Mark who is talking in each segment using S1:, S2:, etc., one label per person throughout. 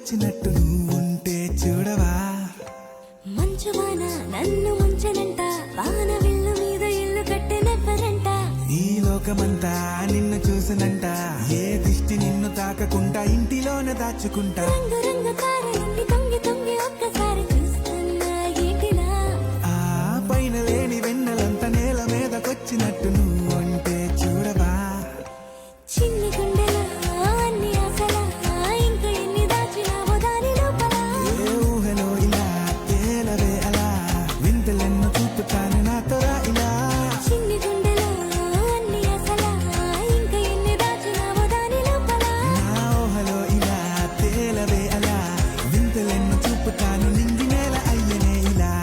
S1: వచ్చినట్టు నువ్వుంటే చూడవా
S2: మంచువాన నన్ను ముంచనంట వాన విల్లు మీద ఇల్లు కట్టెనెవ్వరంట
S1: ఈ లోకమంతా నిన్ను చూసినంట ఏ దిష్టి నిన్ను తాకకుండా ఇంటిలోనే దాచుకుంటా
S2: రంగు రంగు కారణి తొంగి తొంగి ఒక్కసారి చూస్తున్నా ఏంటిలా
S1: ఆ పైన లేని వెన్నెలంతా నేల మీదకొచ్చినట్టు నువ్వుంటే చూడవా
S2: చిన్ని గుండెలా అన్ని ఆశలా ఇంకా ఎన్ని దాచినావో దాని లోపల
S1: ఏ ఊహలో ఇలా తేలవే అలా వింతలెన్నో చూపుతాను నాతో రా ఇలా
S2: చిన్ని గుండెలో అన్ని ఆశలా ఇంకా ఎన్ని దాచినావో దాని లోపల
S1: నా ఊహలో ఇలా తేలవే అలా వింతలెన్నో చూపుతాను నింగి నేల అయ్యనే ఇలా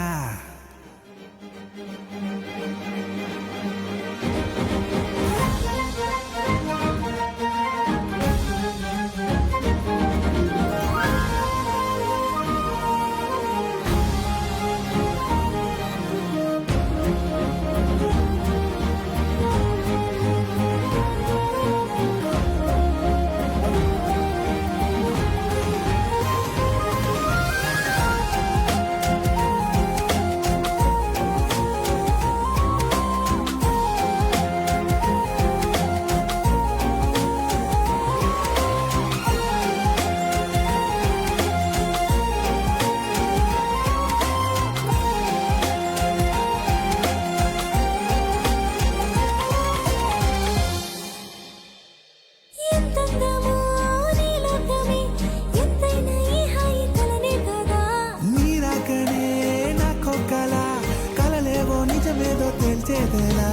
S2: ఎంతందమో నీ లోకమే ఎంతైనా ఈ హాయి కలనే కదా
S1: నీరాకనే నాకొక్కలా కలలేవో నిజమేదో తెలిసేదేలా